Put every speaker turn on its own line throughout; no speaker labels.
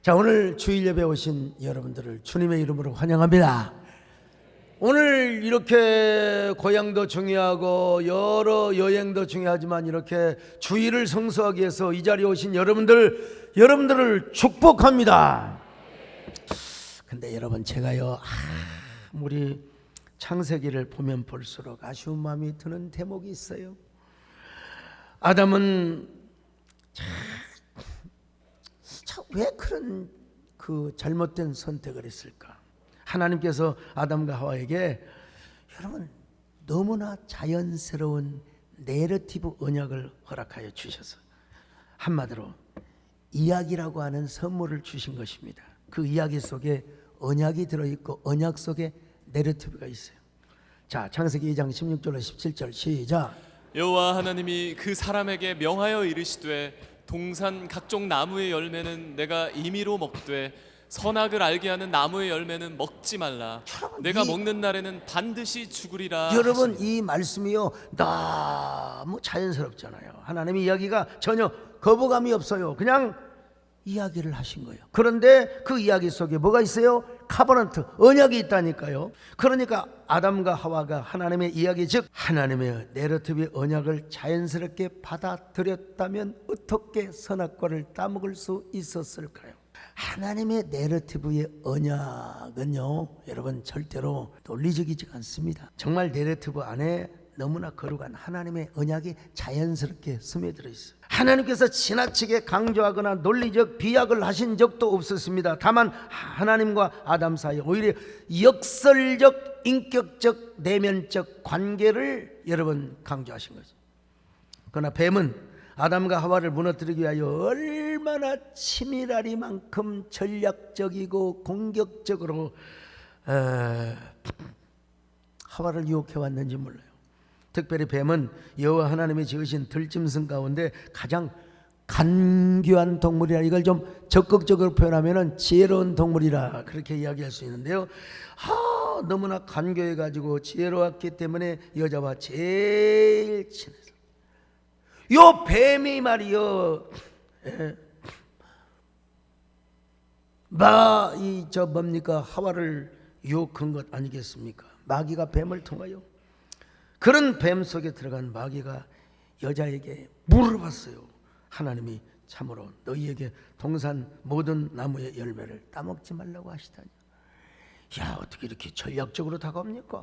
자, 오늘 주일 예배 오신 여러분들을 주님의 이름으로 환영합니다. 오늘 이렇게 고향도 중요하고 여러 여행도 중요하지만 이렇게 주일을 성수하기 위해서 이 자리에 오신 여러분들을 축복합니다. 근데 여러분, 제가요 우리 창세기를 보면 볼수록 아쉬운 마음이 드는 대목이 있어요. 아담은 왜 그런 잘못된 선택을 했을까? 하나님께서 아담과 하와에게 여러분 너무나 자연스러운 내러티브 언약을 허락하여 주셔서 한마디로 이야기라고 하는 선물을 주신 것입니다. 그 이야기 속에 언약이 들어있고 언약 속에 내러티브가 있어요. 자, 창세기 2장 16절로 17절 시작.
여호와 하나님이 그 사람에게 명하여 이르시되 동산 각종 나무의 열매는 내가 임의로 먹되 선악을 알게 하는 나무의 열매는 먹지 말라. 내가 먹는 날에는 반드시 죽으리라.
여러분,
하시니.
이 말씀이요 너무 자연스럽잖아요. 하나님의 이야기가 전혀 거부감이 없어요. 그냥 이야기를 하신 거예요. 그런데 그 이야기 속에 뭐가 있어요? 카버넌트, 언약이 있다니까요. 그러니까 아담과 하와가 하나님의 이야기, 즉 하나님의 내러티브의 언약을 자연스럽게 받아들였다면 어떻게 선악과를 따먹을 수 있었을까요? 하나님의 내러티브의 언약은요, 여러분 절대로 논리적이지 않습니다. 정말 내러티브 안에 너무나 거룩한 하나님의 언약이 자연스럽게 스며들어 있어요. 하나님께서 지나치게 강조하거나 논리적 비약을 하신 적도 없었습니다. 다만 하나님과 아담 사이 오히려 역설적, 인격적, 내면적 관계를 여러분 강조하신 거죠. 그러나 뱀은 아담과 하와를 무너뜨리기 위하여 얼마나 치밀하리만큼 전략적이고 공격적으로 하와를 유혹해 왔는지 몰라요. 특별히 뱀은 여호와 하나님이 지으신 들짐승 가운데 가장 간교한 동물이라, 이걸 좀 적극적으로 표현하면 지혜로운 동물이라 그렇게 이야기할 수 있는데요. 너무나 간교해 가지고 지혜로웠기 때문에 여자와 제일 친했어요. 요 뱀이 말이요, 뭡니까, 하와를 유혹한 것 아니겠습니까? 마귀가 뱀을 통하여, 그런 뱀 속에 들어간 마귀가 여자에게 물어봤어요. 하나님이 참으로 너희에게 동산 모든 나무의 열매를 따먹지 말라고 하시다니. 야, 어떻게 이렇게 전략적으로 다가옵니까?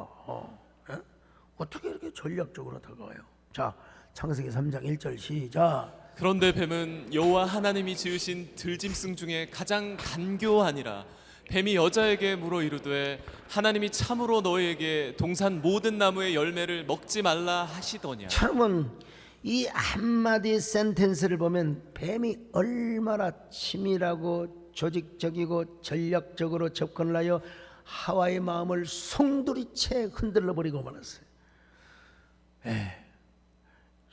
어떻게 이렇게 전략적으로 다가와요? 자, 창세기 3장 1절 시작.
그런데 뱀은 여호와 하나님이 지으신 들짐승 중에 가장 간교하니라. 뱀이 여자에게 물어 이르되 하나님이 참으로 너희에게 동산 모든 나무의 열매를 먹지 말라 하시더냐.
여러분, 이 한마디 센텐스를 보면 뱀이 얼마나 치밀하고 조직적이고 전략적으로 접근을 하여 하와의 마음을 송두리째 흔들어 버리고 말았어요.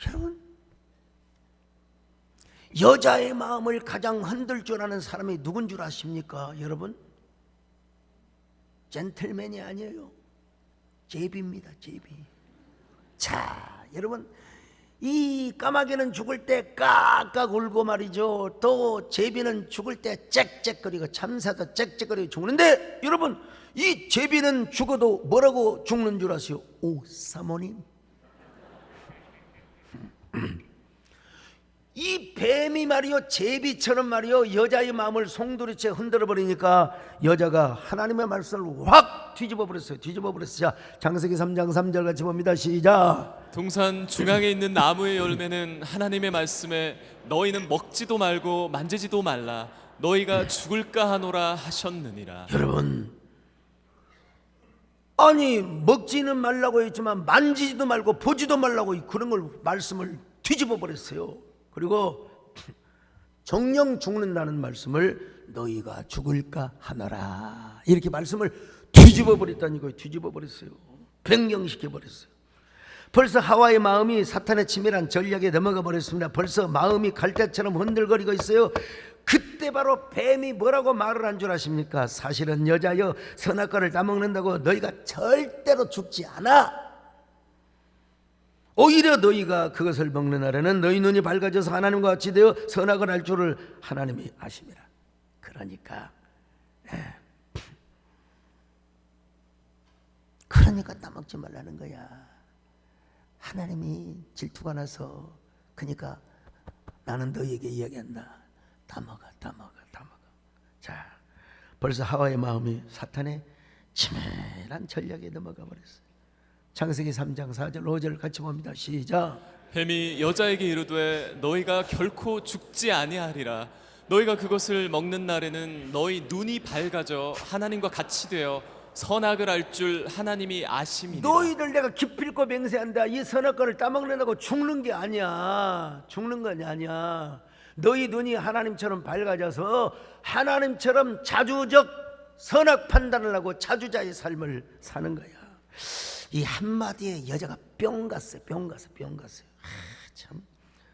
여러분, 여자의 마음을 가장 흔들 줄 아는 사람이 누군 줄 아십니까? 여러분, 젠틀맨이 아니에요. 제비입니다. 제비. 자, 여러분, 이 까마귀는 죽을 때 깍깍 울고 말이죠. 또 제비는 죽을 때 짹짹거리고, 참새도 짹짹거리고 죽는데, 여러분, 이 제비는 죽어도 뭐라고 죽는 줄 아세요? 오 사모님. 이 뱀이 말이요, 제비처럼 말이요, 여자의 마음을 송두리째 흔들어 버리니까 여자가 하나님의 말씀을 확 뒤집어 버렸어요. 자, 창세기 3장 3절 같이 봅니다. 시작.
동산 중앙에 있는 나무의 열매는 하나님의 말씀에 너희는 먹지도 말고 만지지도 말라. 너희가 죽을까 하노라 하셨느니라.
여러분, 아니 먹지는 말라고 했지만 만지지도 말고 보지도 말라고 그런 걸 말씀을 뒤집어 버렸어요. 그리고 정령 죽는다는 말씀을 너희가 죽을까 하노라, 이렇게 말씀을 뒤집어 버렸다니, 거예요. 뒤집어 버렸어요. 변경시켜 버렸어요. 벌써 하와의 마음이 사탄의 치밀한 전략에 넘어가 버렸습니다. 벌써 마음이 갈대처럼 흔들거리고 있어요. 그때 바로 뱀이 뭐라고 말을 한 줄 아십니까? 사실은 여자여, 선악과를 따먹는다고 너희가 절대로 죽지 않아. 오히려 너희가 그것을 먹는 날에는 너희 눈이 밝아져서 하나님과 같이 되어 선악을 알 줄을 하나님이 아심이라. 그러니까 따먹지 말라는 거야. 하나님이 질투가 나서 그러니까 나는 너희에게 이야기한다. 따먹어. 자, 벌써 하와의 마음이 사탄의 치밀한 전략에 넘어가 버렸어요. 창세기 3장 4절 5절 같이 봅니다. 시작.
뱀이 여자에게 이르되 너희가 결코 죽지 아니하리라. 너희가 그것을 먹는 날에는 너희 눈이 밝아져 하나님과 같이 되어 선악을 알 줄 하나님이 아심이니라.
너희들 내가 기필코 맹세한다. 이 선악과를 따먹는다고 죽는 게 아니야. 죽는 건 아니야. 너희 눈이 하나님처럼 밝아져서 하나님처럼 자주적 선악 판단을 하고 자주자의 삶을 사는 거야. 이 한마디에 여자가 뿅 갔어요. 참.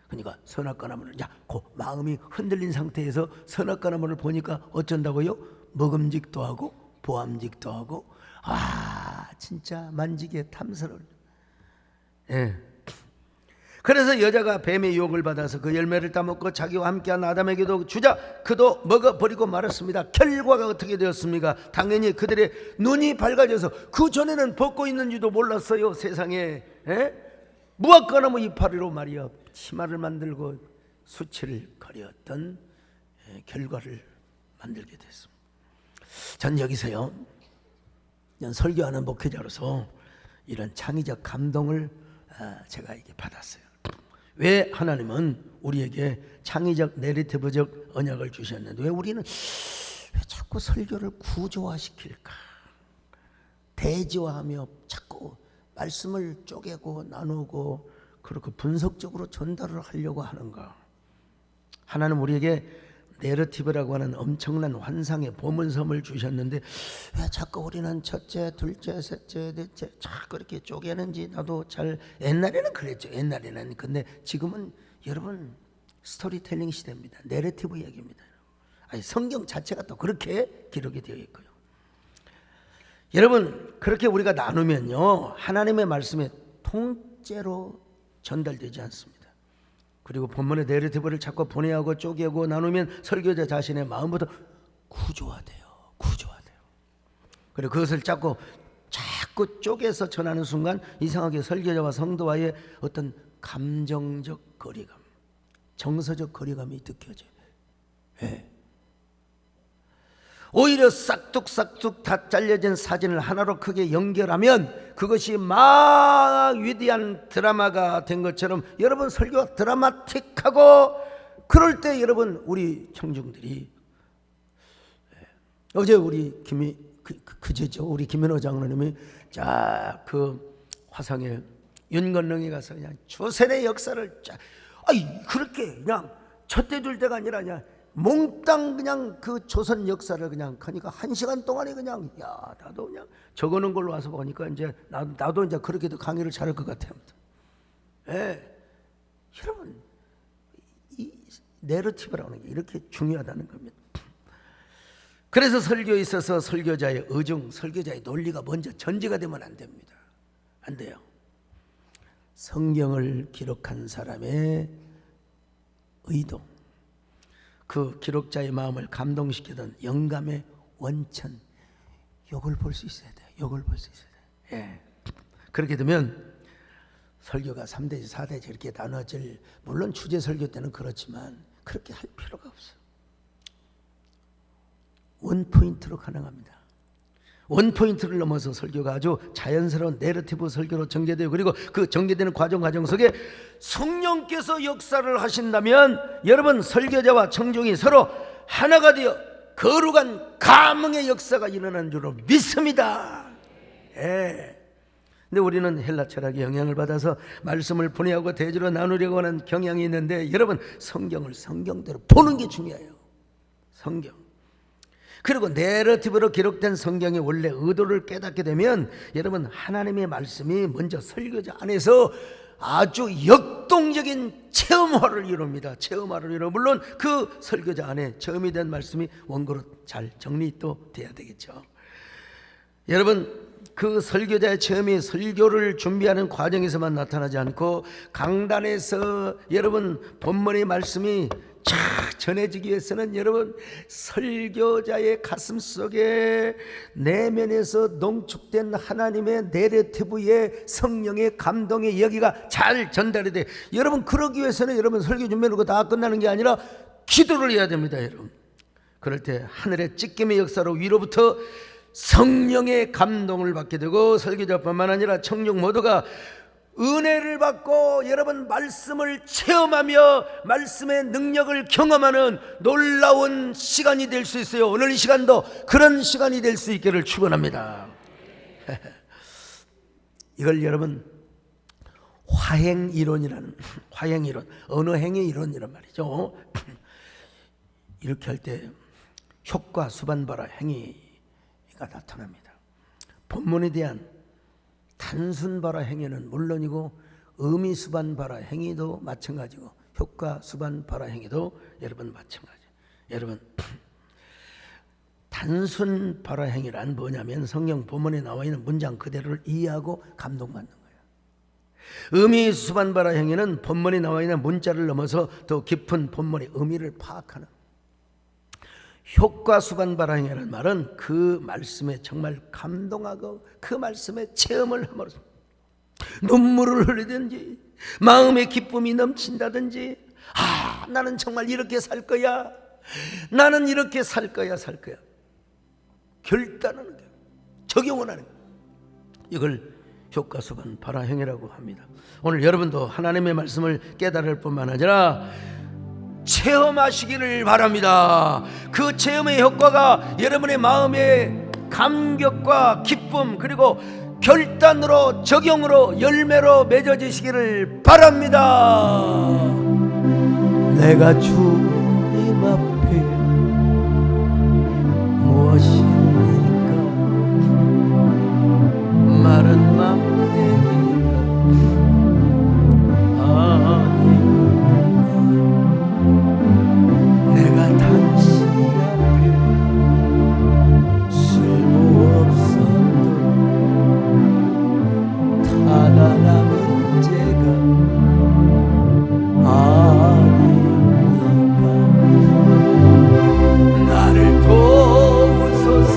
그러니까 선악과 나무를 그 마음이 흔들린 상태에서 선악과 나무를 보니까 어쩐다고요? 먹음직도 하고 보암직도 하고 진짜 만지기에 탐스러워. 예. 그래서 여자가 뱀의 유혹을 받아서 그 열매를 따먹고 자기와 함께한 아담에게도 주자 그도 먹어버리고 말았습니다. 결과가 어떻게 되었습니까? 당연히 그들의 눈이 밝아져서 그 전에는 벗고 있는지도 몰랐어요. 세상에. 무화과나무 이파리로 말이야 치마를 만들고 수치를 가렸던 결과를 만들게 됐습니다. 전 여기서요, 설교하는 목회자로서 이런 창의적 감동을 제가 이게 받았어요. 왜 하나님은 우리에게 창의적 내러티브적 언약을 주셨는데 왜 우리는 왜 자꾸 설교를 구조화시킬까? 대지화하며 자꾸 말씀을 쪼개고 나누고 그렇게 분석적으로 전달을 하려고 하는가? 하나님 우리에게 내러티브라고 하는 엄청난 환상의 보문섬을 주셨는데 왜 자꾸 우리는 첫째, 둘째, 셋째, 넷째 자꾸 그렇게 쪼개는지 나도 잘 옛날에는 그랬죠. 옛날에는. 근데 지금은 여러분 스토리텔링 시대입니다. 내러티브 이야기입니다. 아니, 성경 자체가 또 그렇게 기록이 되어 있고요. 여러분 그렇게 우리가 나누면요 하나님의 말씀이 통째로 전달되지 않습니다. 그리고 본문의 내러티브를 자꾸 분해하고 쪼개고 나누면 설교자 자신의 마음부터 구조화돼요. 그리고 그것을 자꾸 쪼개서 전하는 순간 이상하게 설교자와 성도와의 어떤 감정적 거리감, 정서적 거리감이 느껴져요. 네. 오히려 싹둑싹둑 다 잘려진 사진을 하나로 크게 연결하면 그것이 막 위대한 드라마가 된 것처럼 여러분 설교가 드라마틱하고 그럴 때 여러분 우리 청중들이 어제 우리 그제죠 우리 김현호 장로님이 그 화성에 윤건능에 가서 그냥 주세의 역사를 그렇게 그냥 첫대 둘대가 아니라 그냥 몽땅 그냥 그 조선 역사를 그냥 하니까 1시간 동안에 그냥 나도 그냥 적어놓은 걸로 와서 보니까 이제 나도 이제 그렇게도 강의를 잘할 것 같아요. 여러분 이 내러티브라는 게 이렇게 중요하다는 겁니다. 그래서 설교에 있어서 설교자의 의중, 설교자의 논리가 먼저 전제가 되면 안 됩니다. 안 돼요. 성경을 기록한 사람의 의도, 그 기록자의 마음을 감동시키던 영감의 원천, 이걸 볼 수 있어야 돼요. 그렇게 되면 설교가 3대지 4대지 이렇게 나눠질, 물론 주제 설교 때는 그렇지만 그렇게 할 필요가 없어요. 원포인트로 가능합니다. 원포인트를 넘어서 설교가 아주 자연스러운 내러티브 설교로 전개되고 그리고 그 전개되는 과정 속에 성령께서 역사를 하신다면 여러분 설교자와 청중이 서로 하나가 되어 거룩한 감흥의 역사가 일어나는 줄로 믿습니다. 근데 우리는 헬라 철학의 영향을 받아서 말씀을 분해하고 대조로 나누려고 하는 경향이 있는데 여러분 성경을 성경대로 보는 게 중요해요. 성경. 그리고 내러티브로 기록된 성경의 원래 의도를 깨닫게 되면 여러분 하나님의 말씀이 먼저 설교자 안에서 아주 역동적인 체험화를 이룹니다. 물론 그 설교자 안에 체험이 된 말씀이 원고로 잘 정리 또 돼야 되겠죠. 여러분 그 설교자의 체험이 설교를 준비하는 과정에서만 나타나지 않고 강단에서 여러분 본문의 말씀이 전해지기 위해서는 여러분 설교자의 가슴 속에 내면에서 농축된 하나님의 내레티브의 성령의 감동의 이야기가 잘 전달이 돼. 여러분 그러기 위해서는 여러분 설교 준비하는 거 다 끝나는 게 아니라 기도를 해야 됩니다. 여러분 그럴 때 하늘의 찢김의 역사로 위로부터 성령의 감동을 받게 되고 설교자뿐만 아니라 청중 모두가 은혜를 받고 여러분 말씀을 체험하며 말씀의 능력을 경험하는 놀라운 시간이 될 수 있어요. 오늘 이 시간도 그런 시간이 될 수 있기를 축원합니다. 이걸 여러분 화행이론이라는 화행이론, 언어행위 이론이란 말이죠. 이렇게 할 때 효과 수반바라 행위가 나타납니다. 본문에 대한 단순 바라 행위는 물론이고 의미 수반 바라 행위도 마찬가지고 효과 수반 바라 행위도 여러분 마찬가지. 여러분 단순 바라 행위란 뭐냐면 성경 본문에 나와 있는 문장 그대로를 이해하고 감동받는 거예요. 의미 수반 바라 행위는 본문에 나와 있는 문자를 넘어서 더 깊은 본문의 의미를 파악하는. 효과 수반 바라 행위라는 말은 그 말씀에 정말 감동하고 그 말씀에 체험을 함으로써 눈물을 흘리든지 마음의 기쁨이 넘친다든지 나는 정말 이렇게 살 거야, 나는 이렇게 살 거야 결단하는 거예요. 적용을 하는 거예요. 이걸 효과 수반 바라 행위라고 합니다. 오늘 여러분도 하나님의 말씀을 깨달을 뿐만 아니라 체험하시기를 바랍니다. 그 체험의 효과가 여러분의 마음의 감격과 기쁨 그리고 결단으로 적용으로 열매로 맺어지시기를 바랍니다. 내가 주님 앞에 무엇입니까? 마른 막대기가 내가 당신 앞에 쓸모없었던 타다나 문제가 아닙니까? 나를 도우소서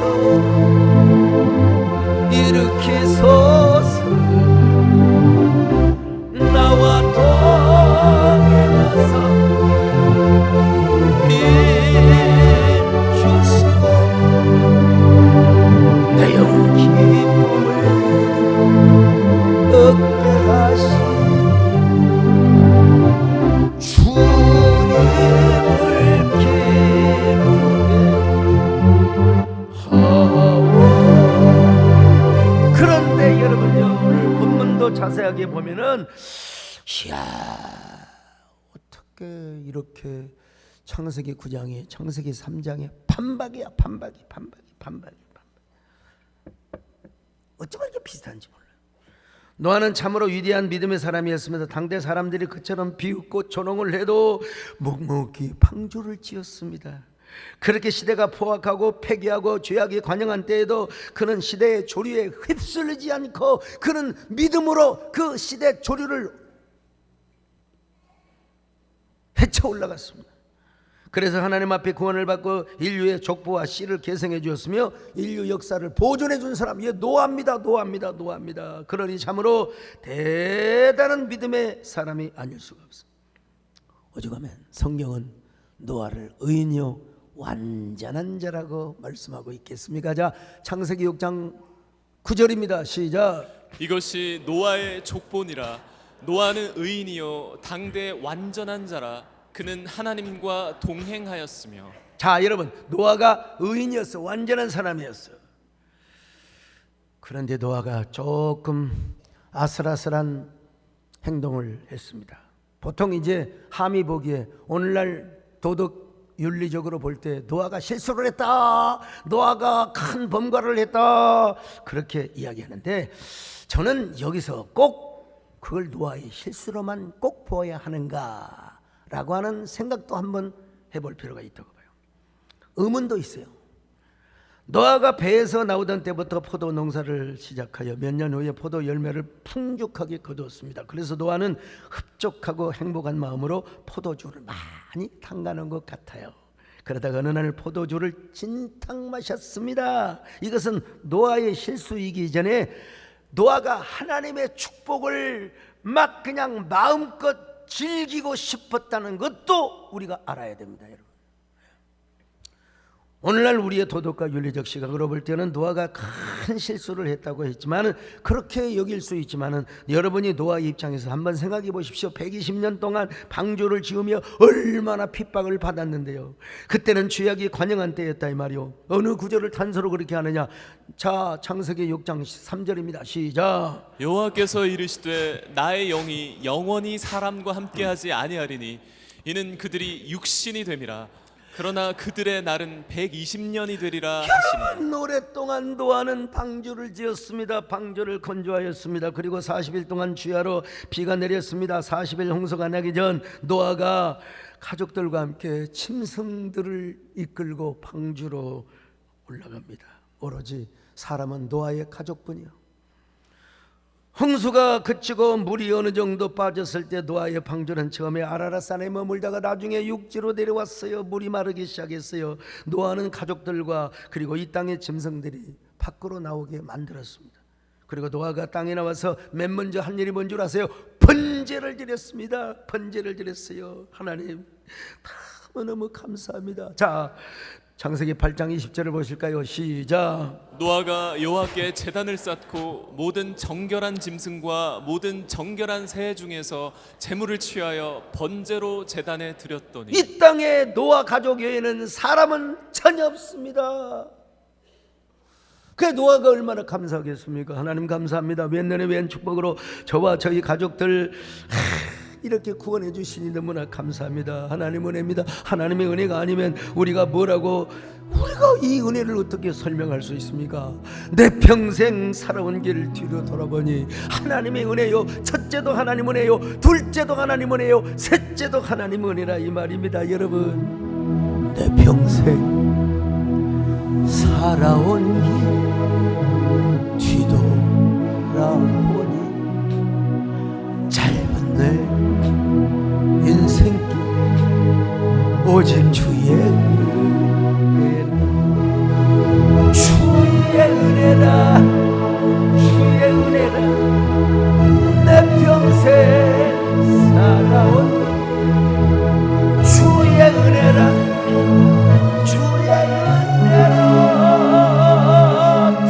일으키소서 나와 동행하사 내 영혼 기쁨을 얻게 하시니 주님을 기쁘게 하오. 그런데 여러분요 오늘 본문도 자세하게 보면은 이야 어떻게 이렇게 창세기 9장에 창세기 3장에 반박이야 반박이 어쩌면 이렇게 비슷한지 몰라요. 노아는 참으로 위대한 믿음의 사람이었습니다. 당대 사람들이 그처럼 비웃고 조롱을 해도 묵묵히 방주를 지었습니다. 그렇게 시대가 포악하고 폐기하고 죄악이 관영한 때에도 그는 시대의 조류에 휩쓸리지 않고 그는 믿음으로 그 시대 조류를 헤쳐 올라갔습니다. 그래서 하나님 앞에 구원을 받고 인류의 족보와 씨를 계승해 주었으며 인류 역사를 보존해 준 사람 노아입니다. 그러니 참으로 대단한 믿음의 사람이 아닐 수가 없습니다. 오죽하면 성경은 노아를 의인이요 완전한 자라고 말씀하고 있겠습니까? 자, 창세기 6장 9절입니다. 시작.
이것이 노아의 족보니라. 노아는 의인이요 당대 완전한 자라. 그는 하나님과 동행하였으며.
자, 여러분 노아가 의인이었어. 완전한 사람이었어. 그런데 노아가 조금 아슬아슬한 행동을 했습니다. 보통 이제 함이 보기에 오늘날 도덕 윤리적으로 볼 때 노아가 실수를 했다, 노아가 큰 범과를 했다 그렇게 이야기하는데 저는 여기서 꼭 그걸 노아의 실수로만 꼭 보아야 하는가 라고 하는 생각도 한번 해볼 필요가 있다고 봐요. 의문도 있어요. 노아가 배에서 나오던 때부터 포도 농사를 시작하여 몇 년 후에 포도 열매를 풍족하게 거두었습니다. 그래서 노아는 흡족하고 행복한 마음으로 포도주를 많이 담가는 것 같아요. 그러다가 어느 날 포도주를 진탕 마셨습니다. 이것은 노아의 실수이기 전에 노아가 하나님의 축복을 막 그냥 마음껏 즐기고 싶었다는 것도 우리가 알아야 됩니다, 여러분. 오늘날 우리의 도덕과 윤리적 시각으로 볼 때는 노아가 큰 실수를 했다고 했지만, 그렇게 여길 수 있지만, 여러분이 노아 입장에서 한번 생각해 보십시오. 120년 동안 방주를 지으며 얼마나 핍박을 받았는데요. 그때는 죄악이 관영한 때였다 이 말이요. 어느 구절을 단서로 그렇게 하느냐. 자, 창세기 6장 3절입니다 시작.
여호와께서 이르시되 나의 영이 영원히 사람과 함께하지 아니하리니 이는 그들이 육신이 됨이라. 그러나 그들의 날은 120년이 되리라 하시니라.
오랫동안 노아는 방주를 지었습니다. 방주를 건조하였습니다. 그리고 40일 동안 주야로 비가 내렸습니다. 40일 홍수가 나기 전 노아가 가족들과 함께 짐승들을 이끌고 방주로 올라갑니다. 오로지 사람은 노아의 가족뿐이요. 홍수가 그치고 물이 어느 정도 빠졌을 때 노아의 방주는 처음에 아라랏산에 머물다가 나중에 육지로 내려왔어요. 물이 마르기 시작했어요. 노아는 가족들과 그리고 이 땅의 짐승들이 밖으로 나오게 만들었습니다. 그리고 노아가 땅에 나와서 맨 먼저 한 일이 뭔 줄 아세요? 번제를 드렸습니다. 번제를 드렸어요. 하나님 너무너무 감사합니다. 자, 창세기 8장 20절을 보실까요? 시작.
노아가 여호와께 제단을 쌓고 모든 정결한 짐승과 모든 정결한 새 중에서 제물을 취하여 번제로 제단에 드렸더니
이 땅에 노아 가족 외에는 사람은 전혀 없습니다. 그 노아가 얼마나 감사하겠습니까? 하나님 감사합니다. 웬 은혜 웬 축복으로 저와 저희 가족들 이렇게 구원해 주시니 너무나 감사합니다. 하나님 은혜입니다. 하나님의 은혜가 아니면 우리가 이 은혜를 어떻게 설명할 수 있습니까? 내 평생 살아온 길을 뒤로 돌아보니 하나님의 은혜요, 첫째도 하나님 은혜요, 둘째도 하나님 은혜요, 셋째도 하나님 은혜라 이 말입니다. 여러분, 내 평생 살아온 길 뒤돌아보니 짧은 내 인생길 오직 주의 은혜라, 주의 은혜라, 내 평생 살아온 주의 은혜라, 주의 은혜라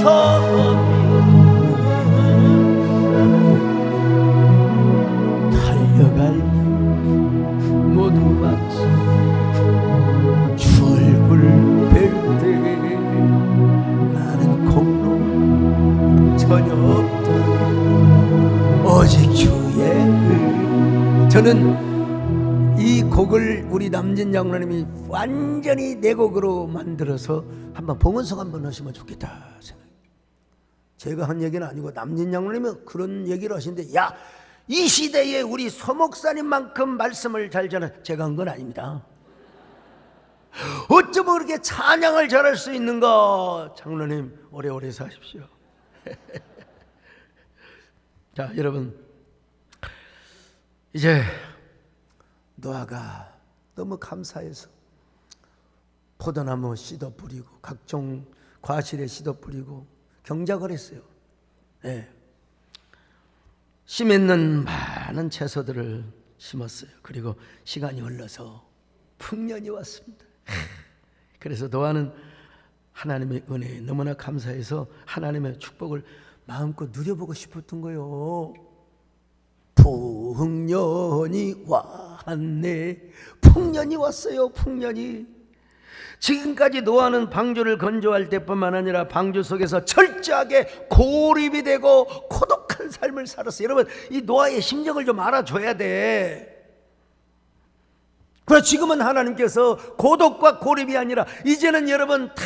더 달려갈 모두 마치 줄불 뺄때 나는 공로 전혀 없다 오직 주의 저는 이 곡을 우리 남진 장로님이 완전히 내 곡으로 만들어서 한번 봉헌성 한번 하시면 좋겠다 생각해요. 제가 한 얘기는 아니고 남진 장로님이 그런 얘기를 하시는데, 야, 이 시대에 우리 소목사님만큼 말씀을 잘 전한 제가 한 건 아닙니다. 어쩌면 그렇게 찬양을 잘할 수 있는가. 장로님 오래오래 사십시오. 자, 여러분, 이제 노아가 너무 감사해서 포도나무 씨도 뿌리고 각종 과실에 씨도 뿌리고 경작을 했어요. 네. 씨 맺는 많은 채소들을 심었어요. 그리고 시간이 흘러서 풍년이 왔습니다. 그래서 노아는 하나님의 은혜에 너무나 감사해서 하나님의 축복을 마음껏 누려보고 싶었던 거예요. 풍년이 왔네. 풍년이 왔어요. 풍년이. 지금까지 노아는 방주를 건조할 때뿐만 아니라 방주 속에서 철저하게 고립이 되고 고독한 삶을 살았어요. 여러분, 이 노아의 심정을 좀 알아줘야 돼. 그래서 지금은 하나님께서 고독과 고립이 아니라 이제는 여러분 다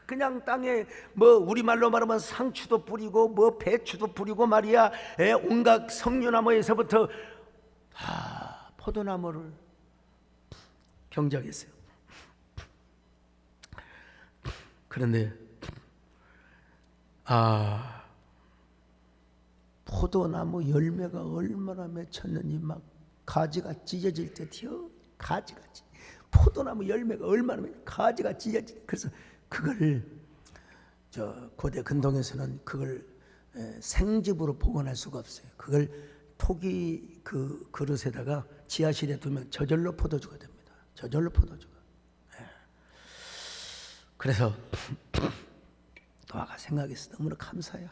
그냥 땅에 우리말로 말하면 상추도 뿌리고 배추도 뿌리고 말이야, 온갖 석류나무에서부터 다 포도나무를 경작했어요. 그런데 포도나무 열매가 얼마나 맺혔는지 막 가지가 찢어질 듯이요. 가지가 포도나무 열매가 얼마나 가지가 찢어질. 그래서 그걸 저 고대 근동에서는 그걸 생즙으로 보관할 수가 없어요. 그걸 토기 그 그릇에다가 지하실에 두면 저절로 포도주가 됩니다. 저절로 포도주가. 그래서 노아가 생각해서 너무나 감사해요.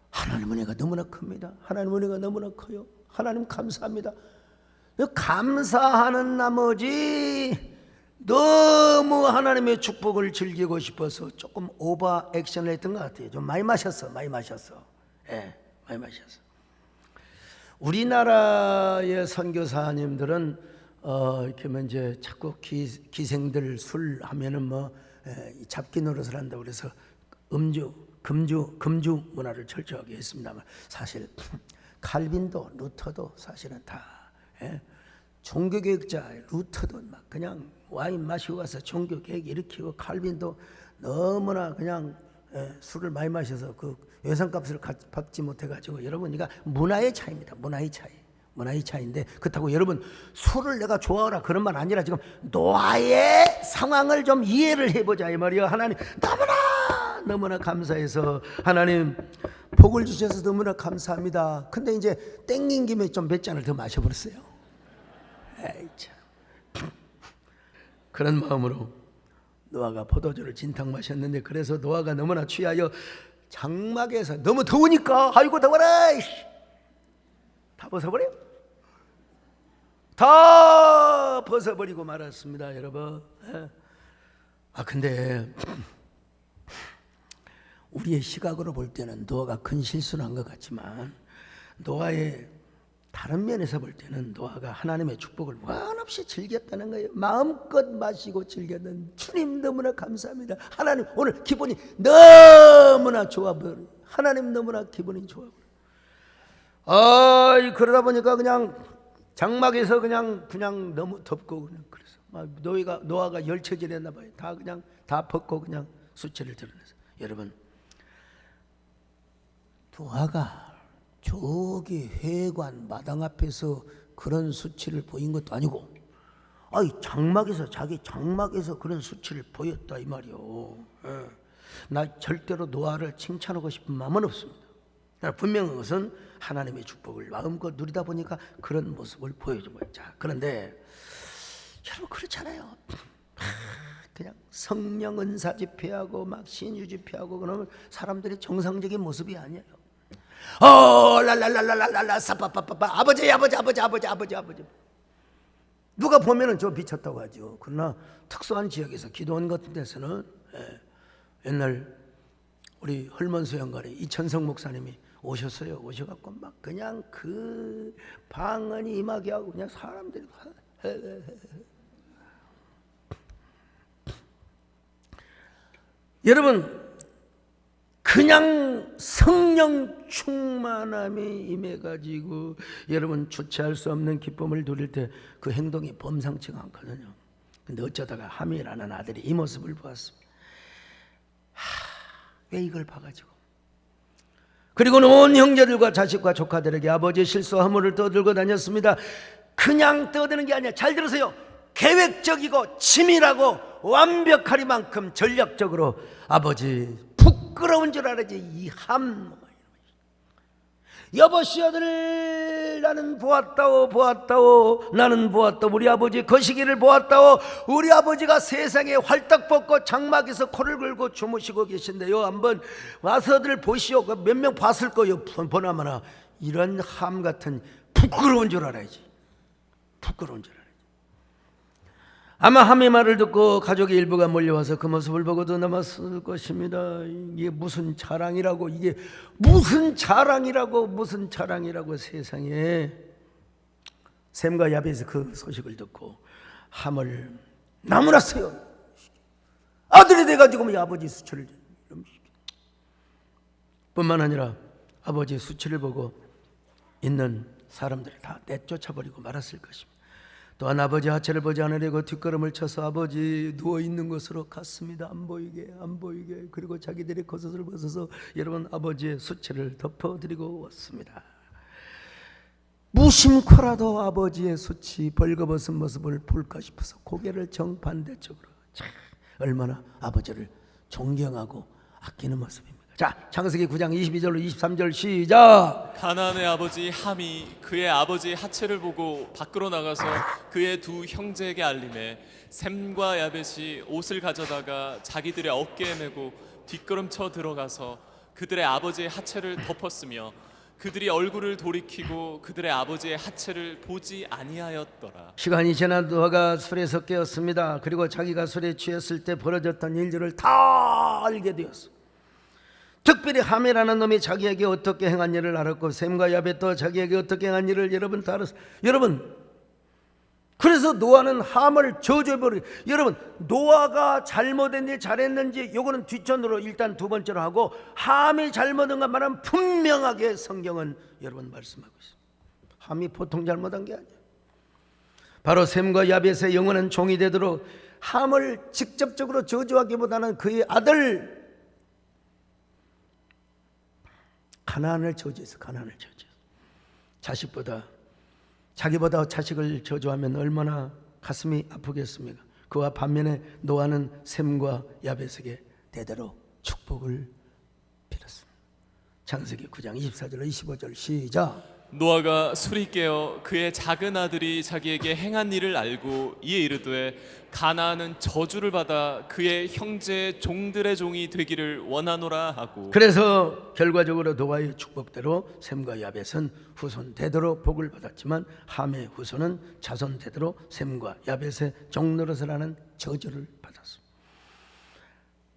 하나님 은혜가 너무나 큽니다. 하나님 은혜가 너무나 커요. 하나님 감사합니다. 감사하는 나머지 너무 하나님의 축복을 즐기고 싶어서 조금 오버 액션을 했던 것 같아요. 좀 많이 마셨어. 많이 마셨어. 우리나라의 선교사님들은 이렇게 이제 자꾸 기생들 술 하면은 잡기 노릇을 한다고 그래서 금주 문화를 철저하게 했습니다만 사실 칼빈도 루터도 사실은 다 종교개혁자 루터도 막 그냥 와인 마시고 가서 종교개혁 일으키고 칼빈도 너무나 그냥 술을 많이 마셔서 그 예산값을 받지 못해가지고 여러분 이거 문화의 차이입니다. 문화의 차이인데 그렇다고 여러분 술을 내가 좋아하라 그런 말 아니라 지금 노아의 상황을 좀 이해를 해보자 이 말이야. 하나님 너무나 감사해서 하나님 복을 주셔서 너무나 감사합니다. 근데 이제 땡긴 김에 좀 몇 잔을 더 마셔버렸어요. 에이 참. 그런 마음으로 노아가 포도주를 진탕 마셨는데 그래서 노아가 너무나 취하여 장막에서 너무 더우니까 아이고 더워라 다 벗어버려. 다 벗어버리고 말았습니다, 여러분. 근데 우리의 시각으로 볼 때는 노아가 큰 실수를 한 것 같지만 노아의 다른 면에서 볼 때는 노아가 하나님의 축복을 한없이 즐겼다는 거예요. 마음껏 마시고 즐겼는 주님 너무나 감사합니다. 하나님 오늘 기분이 너무나 좋아 보여요. 하나님 너무나 기분이 좋아 보여요. 그러다 보니까 그냥 장막에서 그냥 너무 덥고 그냥 그래서 막 노아가 열처질했나 봐요. 다 벗고 그냥 수치를 드러내서 여러분 노아가 저기 회관 마당 앞에서 그런 수치를 보인 것도 아니고 자기 장막에서 그런 수치를 보였다 이 말이요. 나 절대로 노아를 칭찬하고 싶은 마음은 없습니다. 분명한 것은 하나님의 축복을 마음껏 누리다 보니까 그런 모습을 보여주고 있자. 그런데 여러분 그렇잖아요. 그냥 성령 은사 집회하고 막 신유 집회하고 그러면 사람들이 정상적인 모습이 아니에요. 랄랄랄랄랄랄라 사빠빠빠빠 아버지 누가 보면은 저 미쳤다고 하죠. 그러나 특수한 지역에서 기도원 같은 데서는 옛날 우리 헐먼수 양간에 이천성 목사님이 오셨어요. 오셔갖고 막 그냥 그 방언이 임하게 하고 그냥 사람들이 여러분 그냥 성령 충만함이 임해가지고 여러분 주체할 수 없는 기쁨을 누릴 때 그 행동이 범상치가 않거든요. 근데 어쩌다가 하밀라는 아들이 이 모습을 보았습니다. 왜 이걸 봐가지고 그리고는 온 형제들과 자식과 조카들에게 아버지의 실수와 허물을 떠들고 다녔습니다. 그냥 떠드는 게 아니라 잘 들으세요. 계획적이고 치밀하고 완벽하리만큼 전략적으로 아버지 부끄러운 줄 알아야지 이 여보시오들 나는 보았다오 나는 보았다 우리 아버지 거시기를 보았다오. 우리 아버지가 세상에 활딱 벗고 장막에서 코를 걸고 주무시고 계신데요. 한번 와서들 보시오. 몇 명 봤을 거예요. 보나마나 이런 함 같은 부끄러운 줄 알아야지. 부끄러운 줄 알아야지. 아마 함의 말을 듣고 가족의 일부가 몰려와서 그 모습을 보고도 남았을 것입니다. 이게 무슨 자랑이라고 세상에. 셈과 야벳이 그 소식을 듣고 함을 나무랐어요. 아들이 돼가지고 아버지 수치를 뿐만 아니라 아버지 수치를 보고 있는 사람들을 다 내쫓아버리고 말았을 것입니다. 또한 아버지 하체를 보지 않으려고 뒷걸음을 쳐서 아버지 누워있는 곳으로 갔습니다. 안 보이게 안 보이게. 그리고 자기들의 겉옷을 벗어서 여러분 아버지의 수치를 덮어드리고 왔습니다. 무심코라도 아버지의 수치 벌거벗은 모습을 볼까 싶어서 고개를 정반대쪽으로. 참, 얼마나 아버지를 존경하고 아끼는 모습입니다. 자, 창세기 9장 22절로 23절 시작.
가나안의 아버지 함이 그의 아버지 하체를 보고 밖으로 나가서 그의 두 형제에게 알림해 셈과 야벳이 옷을 가져다가 자기들의 어깨에 메고 뒷걸음쳐 들어가서 그들의 아버지의 하체를 덮었으며 그들이 얼굴을 돌이키고 그들의 아버지의 하체를 보지 아니하였더라.
시간이 지나 노아가 술에서 깨었습니다. 그리고 자기가 술에 취했을 때 벌어졌던 일들을 다 알게 되었어. 특별히 함이라는 놈이 자기에게 어떻게 행한 일을 알았고 셈과 야벳도 자기에게 어떻게 행한 일을 여러분 다 알았어. 여러분, 그래서 노아는 함을 저주해버려. 여러분, 노아가 잘못했는지 잘했는지 요거는 뒷전으로 일단 두 번째로 하고, 함이 잘못한 것만은 분명하게 성경은 여러분 말씀하고 있어요. 함이 보통 잘못한 게 아니에요. 바로 셈과 야벳의 영원한 종이 되도록 함을 직접적으로 저주하기보다는 그의 아들 가나안을 저주해서 가나안을 저주해서 자기보다 자식을 저주하면 얼마나 가슴이 아프겠습니까? 그와 반면에 노아는 셈과 야벳에게 대대로 축복을 빌었습니다. 창세기 9장 24절로 25절 시작.
노아가 술이 깨어 그의 작은 아들이 자기에게 행한 일을 알고 이에 이르되 가나안은 저주를 받아 그의 형제 종들의 종이 되기를 원하노라 하고. 그래서
결과적으로 노아의 축복대로 셈과 야벳은 후손 대대로 복을 받았지만 함의 후손은 자손 대대로 셈과 야벳의 종노릇을 하는 저주를 받았습니다.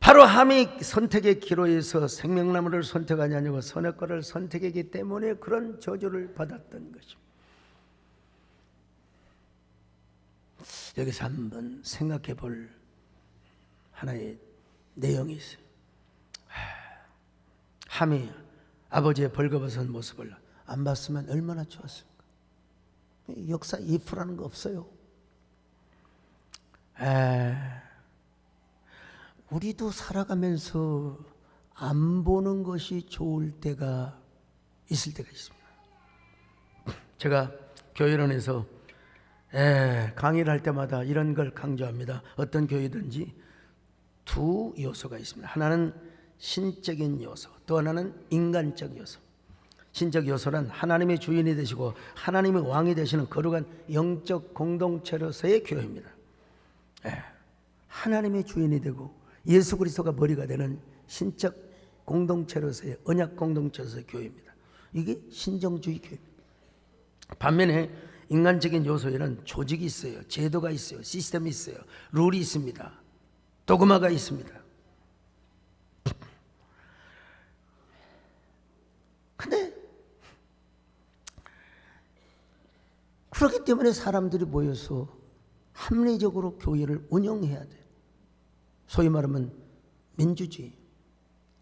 바로 함이 선택의 기로에서 생명나무를 선택하지 않고 선의 과를 선택했기 때문에 그런 저주를 받았던 것입니다. 여기서 한번 생각해 볼 하나의 내용이 있어요. 함이 아버지의 벌거벗은 모습을 안 봤으면 얼마나 좋았을까. 역사 if라는 거 없어요. 우리도 살아가면서 안 보는 것이 좋을 때가 있을 때가 있습니다. 제가 교회론에서 강의를 할 때마다 이런 걸 강조합니다. 어떤 교회든지 두 요소가 있습니다. 하나는 신적인 요소, 또 하나는 인간적 요소. 신적 요소는 하나님의 주인이 되시고 하나님의 왕이 되시는 거룩한 영적 공동체로서의 교회입니다. 하나님의 주인이 되고 예수 그리스도가 머리가 되는 신적 공동체로서의 언약 공동체로서의 교회입니다. 이게 신정주의 교회입니다. 반면에 인간적인 요소에는 조직이 있어요. 제도가 있어요. 시스템이 있어요. 룰이 있습니다. 도그마가 있습니다. 근데 그렇기 때문에 사람들이 모여서 합리적으로 교회를 운영해야 돼요. 소위 말하면 민주주의,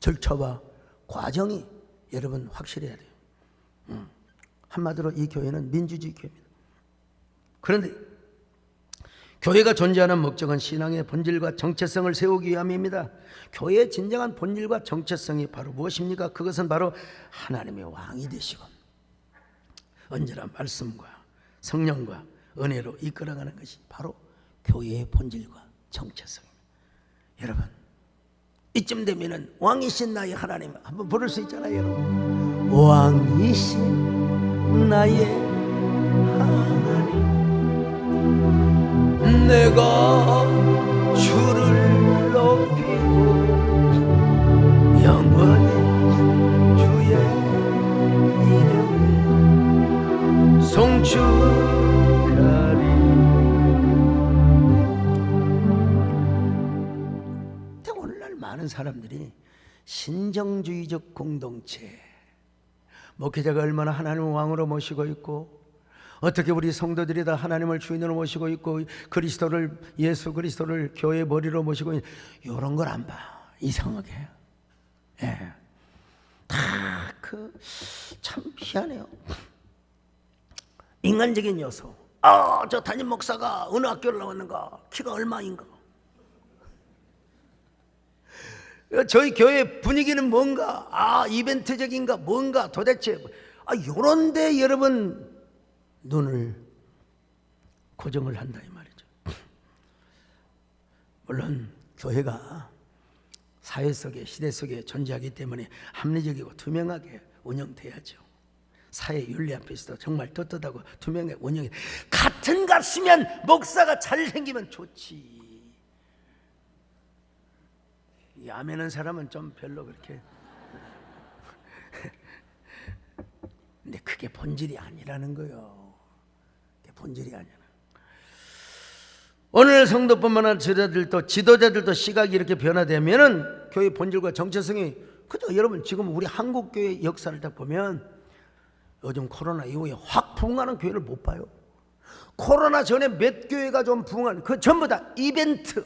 절차와 과정이 여러분 확실해야 돼요. 한마디로 이 교회는 민주주의 교회입니다. 그런데 교회가 존재하는 목적은 신앙의 본질과 정체성을 세우기 위함입니다. 교회의 진정한 본질과 정체성이 바로 무엇입니까? 그것은 바로 하나님의 왕이 되시고 언제나 말씀과 성령과 은혜로 이끌어가는 것이 바로 교회의 본질과 정체성입니다. 여러분, 이쯤 되면은 왕이신 나의 하나님 한번 부를 수 있잖아요. 여러분, 왕이신 나의 하나님, 내가 주를 높이고 영원히 주의 이름을 송축하리. 오늘날 많은 사람들이 신정주의적 공동체, 목회자가 얼마나 하나님을 왕으로 모시고 있고 어떻게 우리 성도들이 다 하나님을 주인으로 모시고 있고 그리스도를, 예수 그리스도를 교회 머리로 모시고 있는 이런 걸 안 봐. 이상하게. 다 참 희한해요. 인간적인 요소, 저 담임 목사가 어느 학교를 나왔는가, 키가 얼마인가, 저희 교회 분위기는 뭔가, 이벤트적인가 뭔가, 도대체 요런데 여러분 눈을 고정을 한다 이 말이죠. 물론 교회가 사회 속에, 시대 속에 존재하기 때문에 합리적이고 투명하게 운영돼야죠. 사회 윤리 앞에서도 정말 떳떳하고 투명하게 운영해. 같은 값이면 목사가 잘생기면 좋지. 이 아멘한 사람은 좀 별로 그렇게. 근데 그게 본질이 아니라는 거요. 그게 본질이 아니야. 오늘 성도뿐만 아니라 지도자들도 시각이 이렇게 변화되면은 교회 본질과 정체성이 그죠? 여러분 지금 우리 한국 교회 역사를 딱 보면 요즘 코로나 이후에 확 부흥하는 교회를 못 봐요. 코로나 전에 몇 교회가 좀 부흥한 그 전부 다 이벤트.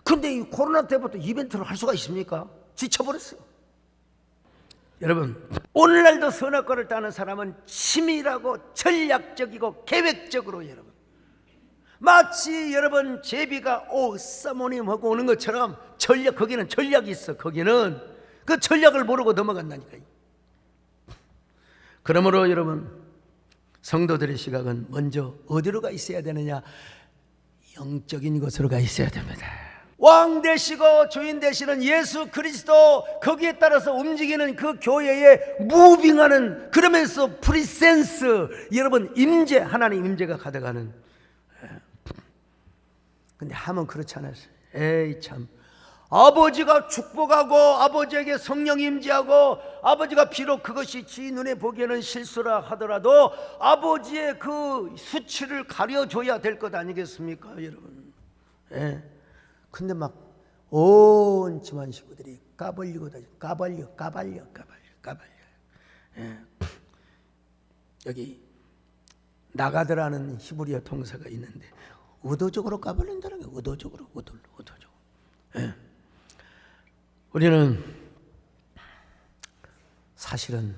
근데 이 코로나 때부터 이벤트를 할 수가 있습니까? 지쳐버렸어요. 여러분 오늘날도 선악과를 따는 사람은 치밀하고 전략적이고 계획적으로 여러분 마치 여러분 제비가 사모님하고 오는 것처럼 거기는 전략이 있어. 거기는 그 전략을 모르고 넘어간다니까요. 그러므로 여러분 성도들의 시각은 먼저 어디로 가 있어야 되느냐? 영적인 곳으로 가 있어야 됩니다. 왕 되시고 주인 되시는 예수 그리스도, 거기에 따라서 움직이는 그 교회에 무빙하는, 그러면서 프리센스, 여러분 임재, 하나님 임재가 가득하는. 근데 하면 그렇지 않았어요. 에이 참, 아버지가 축복하고 아버지에게 성령 임재하고 아버지가 비록 그것이 지 눈에 보기에는 실수라 하더라도 아버지의 그 수치를 가려줘야 될 것 아니겠습니까 여러분? 근데 막 온 집안 식구들이 까발리고 다니, 까발려. 여기 나가드라는 히브리어 동사가 있는데 의도적으로 까발린다는 게 의도적으로. 우리는 사실은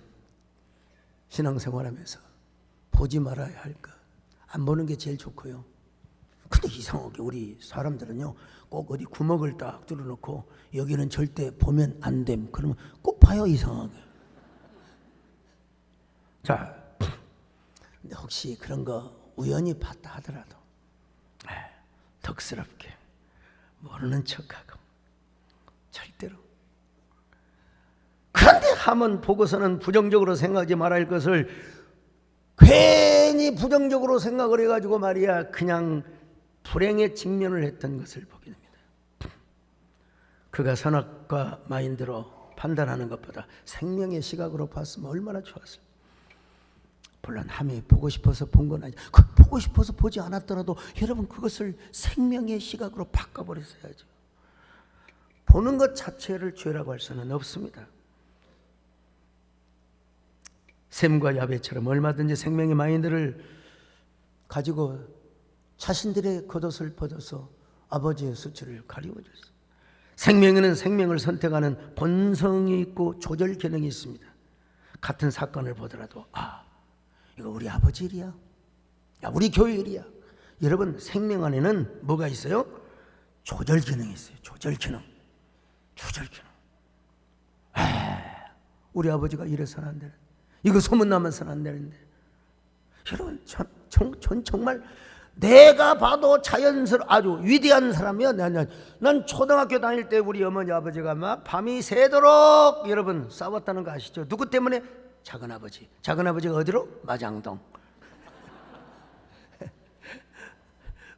신앙생활하면서 보지 말아야 할 것, 안 보는 게 제일 좋고요. 근데 이상하게 우리 사람들은요, 꼭 어디 구멍을 딱 뚫어놓고 여기는 절대 보면 안 됨, 그러면 꼭 봐요. 이상하게. 자, 근데 혹시 그런 거 우연히 봤다 하더라도 덕스럽게 모르는 척하고 절대로. 그런데 한번 보고서는 부정적으로 생각하지 말아야 할 것을 괜히 부정적으로 생각을 해가지고 말이야 그냥 불행에 직면을 했던 것을 보게 됩니다. 그가 선악과 마인드로 판단하는 것보다 생명의 시각으로 봤으면 얼마나 좋았을까. 물론 함이 보고 싶어서 본 건 아니죠. 보고 싶어서 보지 않았더라도 여러분 그것을 생명의 시각으로 바꿔버렸어야죠. 보는 것 자체를 죄라고 할 수는 없습니다. 셈과 야베처럼 얼마든지 생명의 마인드를 가지고 자신들의 겉옷을 벗어서 아버지의 수치를 가리워줬어요. 생명에는 생명을 선택하는 본성이 있고 조절 기능이 있습니다. 같은 사건을 보더라도 이거 우리 아버지 일이야, 우리 교회 일이야. 여러분 생명 안에는 뭐가 있어요? 조절 기능이 있어요. 조절 기능. 우리 아버지가 이래서는 안 되는데, 이거 소문나면서는 안 되는데. 여러분 전 정말 내가 봐도 아주 위대한 사람이야. 난 초등학교 다닐 때 우리 어머니 아버지가 막 밤이 새도록 여러분 싸웠다는 거 아시죠? 누구 때문에? 작은아버지. 작은아버지가 어디로? 마장동.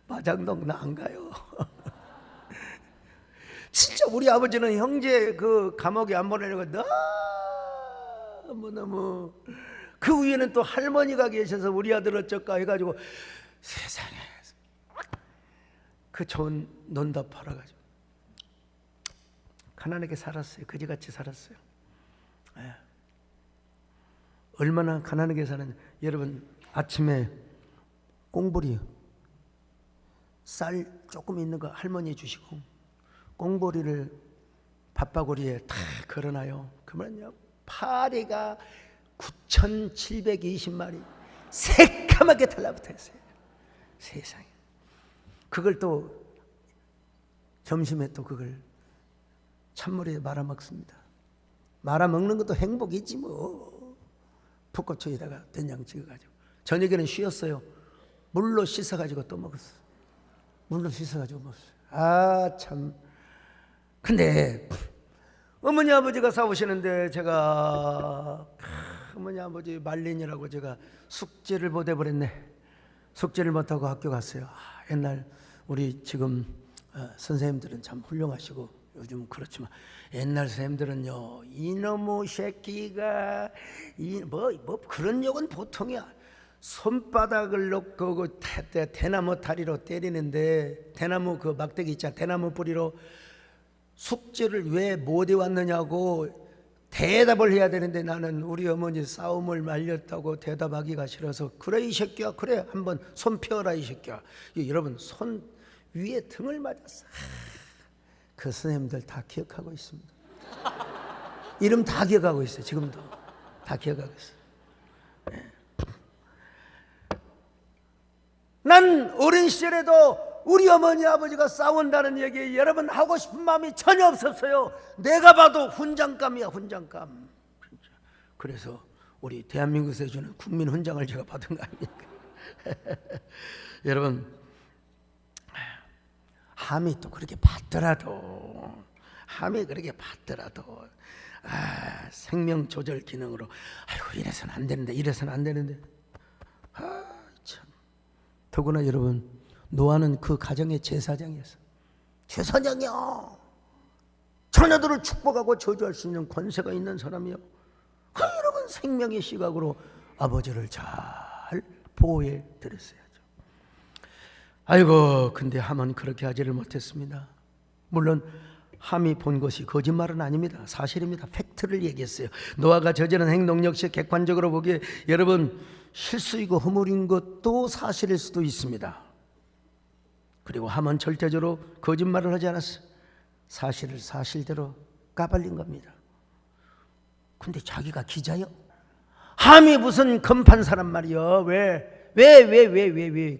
마장동 나 안 가요. 진짜 우리 아버지는 형제 그 감옥에 안 보내려고 너무 그 위에는 또 할머니가 계셔서 우리 아들 어쩔까 해가지고 세상에 그 좋은 논다 팔아가지고 가난하게 살았어요. 그지같이 살았어요. 얼마나 가난하게 사는. 여러분 아침에 꽁보리 쌀 조금 있는 거 할머니 주시고 꽁보리를 밭바구리에 다 걸어놔요. 그러면요 파리가 9,720마리 새까맣게 달라붙어 있어요. 세상에. 그걸 또 점심에 또 그걸 찬물에 말아 먹습니다. 말아 먹는 것도 행복이지 뭐. 풋고추에다가 된장 찍어가지고. 저녁에는 쉬었어요. 물로 씻어가지고 또 먹었어요. 물로 씻어가지고 먹었어요. 아 참. 근데 어머니 아버지가 싸우시는데 제가 어머니 아버지 말린이라고 제가 숙제를 못 해버렸네. 숙제를 못하고 학교 갔어요. 옛날 우리 지금 선생님들은 참 훌륭하시고 요즘 그렇지만 옛날 선생님들은요, 이놈의 새끼가 뭐 그런 욕은 보통이야. 손바닥을 놓고 그 대나무 다리로 때리는데, 대나무 그 막대기 있잖아, 대나무 뿌리로 숙제를 왜 못 해왔느냐고 대답을 해야 되는데, 나는 우리 어머니 싸움을 말렸다고 대답하기가 싫어서, 그래 이 새끼야, 그래 한번 손 펴라 이 새끼야. 여러분, 손 위에 등을 맞았어. 그 선생님들 다 기억하고 있습니다. 이름 다 기억하고 있어요. 지금도 다 기억하고 있어요. 네. 난 어린 시절에도 우리 어머니 아버지가 싸운다는 얘기 여러분 하고 싶은 마음이 전혀 없었어요. 내가 봐도 훈장감이야, 훈장감. 그래서 우리 대한민국에서 주는 국민 훈장을 제가 받은 거 아닙니까? 여러분, 함이 또 그렇게 받더라도, 함이 그렇게 받더라도, 생명 조절 기능으로, 아이고 이래서는 안 되는데, 이래서는 안 되는데, 참. 더구나 여러분, 노아는 그 가정의 제사장이었어. 제사장이요. 자녀들을 축복하고 저주할 수 있는 권세가 있는 사람이요. 그 여러분, 생명의 시각으로 아버지를 잘 보호해 드렸어야죠. 아이고, 근데 함은 그렇게 하지를 못했습니다. 물론 함이 본 것이 거짓말은 아닙니다. 사실입니다. 팩트를 얘기했어요. 노아가 저지른 행동 역시 객관적으로 보기에 여러분 실수이고 허물인 것도 사실일 수도 있습니다. 그리고 함은 절대적으로 거짓말을 하지 않았어요. 사실을 사실대로 까발린 겁니다. 근데 자기가 기자요? 함이 무슨 검판 사람 말이요? 왜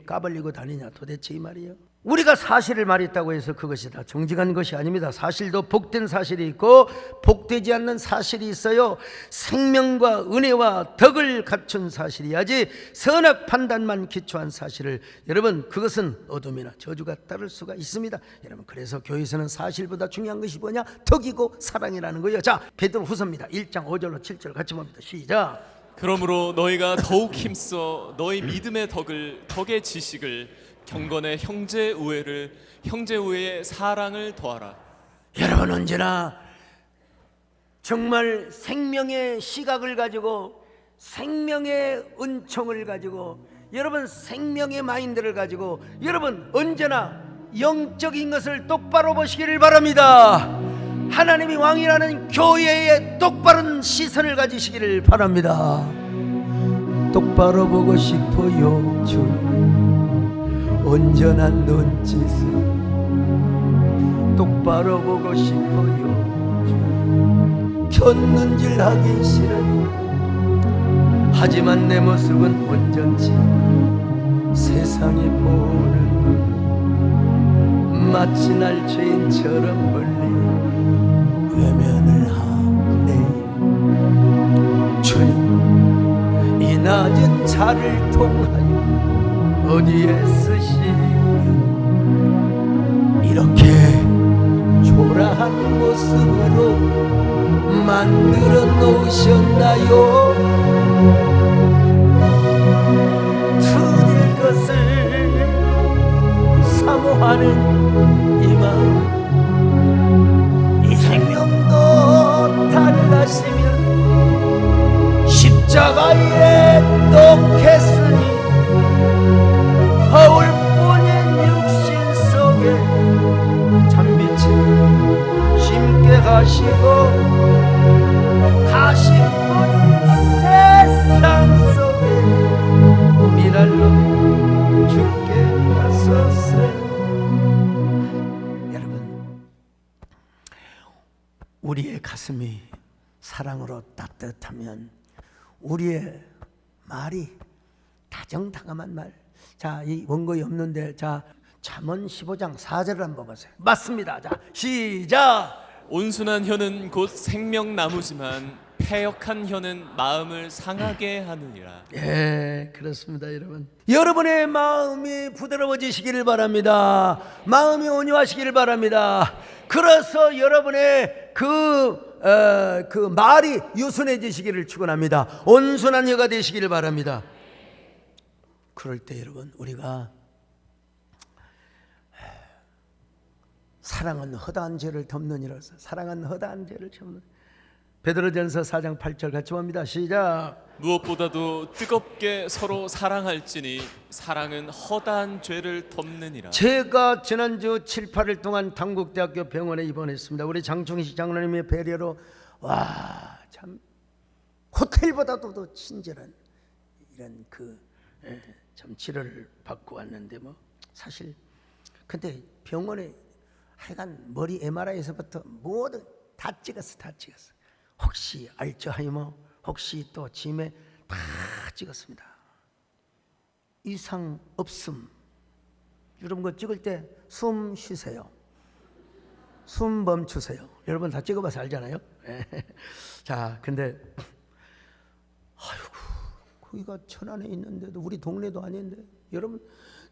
까발리고 다니냐 도대체 이 말이요? 우리가 사실을 말했다고 해서 그것이 다 정직한 것이 아닙니다. 사실도 복된 사실이 있고 복되지 않는 사실이 있어요. 생명과 은혜와 덕을 갖춘 사실이야지 선악 판단만 기초한 사실을, 여러분 그것은 어둠이나 저주가 따를 수가 있습니다. 여러분, 그래서 교회에서는 사실보다 중요한 것이 뭐냐? 덕이고 사랑이라는 거예요. 자, 베드로후서입니다. 1장 5절로 7절 같이 봅니다. 시작.
그러므로 너희가 더욱 힘써 너희 믿음의 덕의 지식을, 경건의 형제 우애를, 형제 우애의 사랑을 더하라.
여러분, 언제나 정말 생명의 시각을 가지고, 생명의 은총을 가지고, 여러분 생명의 마인드를 가지고, 여러분 언제나 영적인 것을 똑바로 보시기를 바랍니다. 하나님이 왕이라는 교회의 똑바른 시선을 가지시기를 바랍니다. 똑바로 보고 싶어요 주, 온전한 눈짓을 똑바로 보고 싶어요 주, 곁눈질 하기 싫어요. 하지만 내 모습은 온전치 세상이 보는 마치 날 죄인처럼 멀리 외면을 하네. 주님, 이 낮은 자를 통하여 어디에 쓰시며 이렇게 초라한 모습으로 만들어 놓으셨나요? 틀릴 것을 사모하는 이 마음, 이 생명도 달라시면 십자가에 놓겠으니 허울뿐인 육신 속에 참빛을 심게 하시고 가시뿐인 세상 속에 미랄로 죽게 하소서. 우리의 가슴이 사랑으로 따뜻하면 우리의 말이 가장 당함한 말. 자, 이 원고에 없는데, 자, 잠언 15장 4절을 한번 보세요. 맞습니다. 자, 시작.
온순한 혀는 곧 생명나무지만 패역한 혀는 마음을 상하게 하느니라.
예, 그렇습니다, 여러분. 여러분의 마음이 부드러워지시기를 바랍니다. 마음이 온유하시기를 바랍니다. 그래서 여러분의 그 말이 유순해지시기를 축원합니다. 온순한 혀가 되시기를 바랍니다. 그럴 때 여러분, 우리가 사랑은 허다한 죄를 덮느니라서, 사랑은 허다한 죄를 덮는. 베드로전서 4장 8절 같이 봅니다. 시작.
무엇보다도 뜨겁게 서로 사랑할지니 사랑은 허다한 죄를 덮느니라.
제가 지난주 7, 8일 동안 당국대학교 병원에 입원했습니다. 우리 장충식 장로님의 배려로 와, 참 호텔보다도 더 친절한 이런 참 치료를 받고 왔는데, 뭐 사실 근데 병원에 하여간 머리 MRI에서부터 모든 다 찍었어. 혹시 알츠하이머, 혹시 또 치매 다 찍었습니다. 이상 없음. 여러분 그 찍을 때 숨 쉬세요. 숨 멈추세요. 여러분 다 찍어봐서 알잖아요. 자, 근데 아이고, 거기가 천안에 있는데도, 우리 동네도 아닌데, 여러분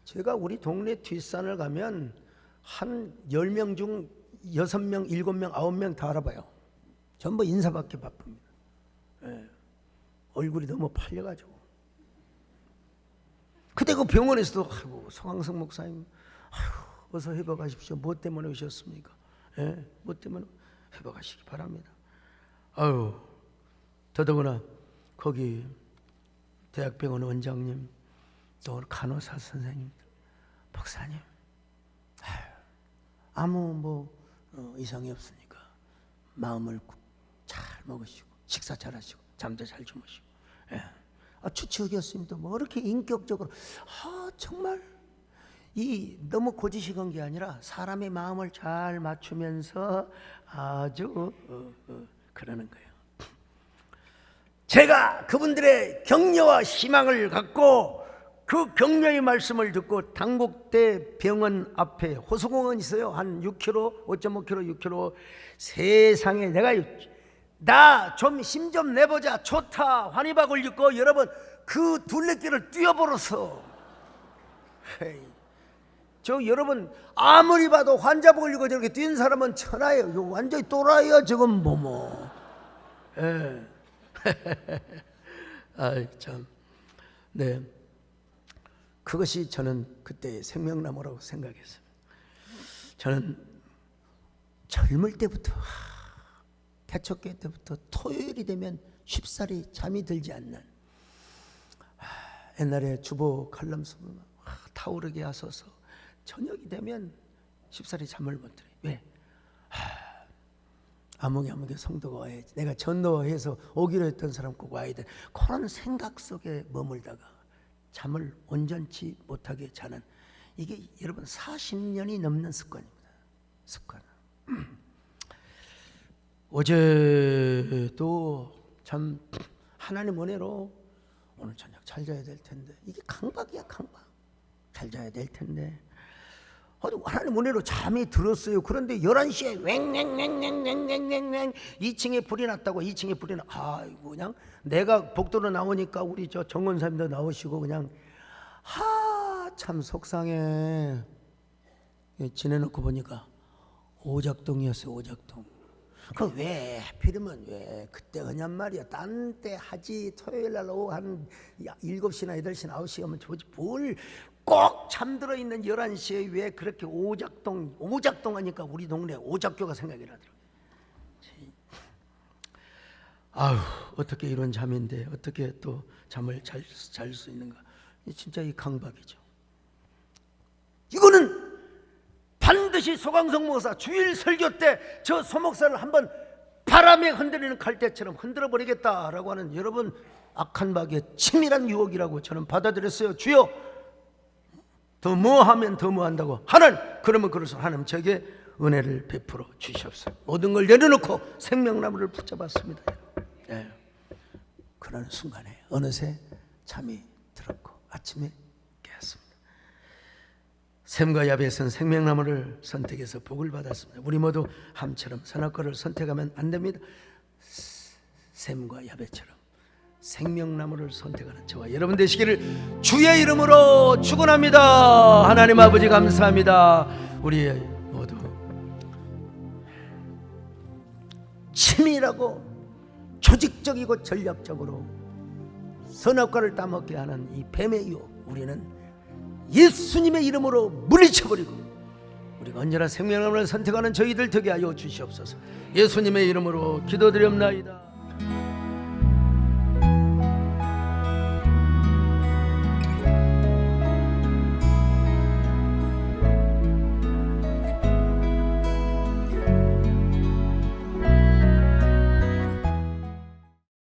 제가 우리 동네 뒷산을 가면 한 10명 중 6명, 7명, 9명 다 알아봐요. 전부 인사받기 바쁩니다. 얼굴이 너무 팔려가지고. 그때 그 병원에서도 아이고, 송항석 목사님, 아이고, 어서 회복하십시오. 뭐 때문에 오셨습니까? 뭐 때문에 회복하시기 바랍니다. 아유, 더더구나 거기 대학병원 원장님, 또 간호사 선생님, 목사님, 아무 이상이 없으니까 마음을 잘 먹으시고 식사 잘 하시고 잠도 잘 주무시고. 추측이었습니다. 뭐 이렇게 인격적으로 정말 이 너무 고지식한 게 아니라 사람의 마음을 잘 맞추면서 아주 그러는 거예요. 제가 그분들의 격려와 희망을 갖고 그 격려의 말씀을 듣고 당국대 병원 앞에 호수공원 있어요. 한 6km, 5.5km, 6km. 세상에 나 좀 힘 좀 내보자. 좋다. 환희박을 입고 여러분 그 둘레길을 뛰어버려서, 저 여러분 아무리 봐도 환자복을 입고 저렇게 뛴 사람은 천하예요. 이거 완전히 또라이야 지금 뭐. 아이 참. 네. 그것이 저는 그때 생명나무라고 생각했어요. 저는 젊을 때부터, 개척교 때부터 토요일이 되면 쉽사리 잠이 들지 않는, 옛날에 주보 칼럼 쓰면 타오르게 하소서, 저녁이 되면 쉽사리 잠을 못 들어요. 왜? 아무개 성도가 와야지, 내가 전도해서 오기로 했던 사람 꼭 와야 돼, 그런 생각 속에 머물다가 잠을 온전치 못하게 자는, 이게 여러분 40년이 넘는 습관입니다. 습관. 어제도 참 하나님 은혜로 오늘 저녁 잘 자야 될 텐데, 이게 강박이야, 강박. 잘 자야 될 텐데 하나님 은혜로 잠이 들었어요. 그런데 11시에 왱왱왱왱왱왱왱 2층에 불이 났다고. 2층에 불이 나. 아이고, 그냥 내가 복도로 나오니까 우리 저 정원사님도 나오시고 그냥 참 속상해. 지내놓고 보니까 오작동이었어요. 오작동. 그 왜 하필이면 왜 그때 하냔 말이야. 딴 때 하지. 토요일 날 오후 한 7시나 8시 9시 하면 좋지. 뭘 꼭 잠들어 있는 11시에 왜 그렇게 오작동 하니까 우리 동네 오작교가 생각이 나더라고요. 아유, 어떻게 이런 잠인데 어떻게 또 잠을 잘 수 있는가. 진짜 이 강박이죠. 이거는 반드시 소강성 목사 주일 설교 때 저 소목사를 한번 바람에 흔들리는 갈대처럼 흔들어 버리겠다라고 하는, 여러분 악한 박의 치밀한 유혹이라고 저는 받아들였어요. 주여, 더 뭐 하면 더 뭐 한다고. 하나님, 그러면 그래서 하나님 저에게 은혜를 베풀어 주시옵소서. 모든 걸 내려놓고 생명나무를 붙잡았습니다. 그러는 순간에 어느새 잠이 들었고, 아침에 깨었습니다. 샘과 야벳은 생명나무를 선택해서 복을 받았습니다. 우리 모두 함처럼 선악과를 선택하면 안 됩니다. 샘과 야벳처럼 생명나무를 선택하는 저와 여러분 되시기를 주의 이름으로 축원합니다. 하나님 아버지 감사합니다. 우리 모두 치밀하고 조직적이고 전략적으로 선악과를 따먹게 하는 이 뱀의 유혹, 우리는 예수님의 이름으로 물리쳐버리고 우리가 언제나 생명나무를 선택하는 저희들 되게 하여 주시옵소서. 예수님의 이름으로 기도드립나이다.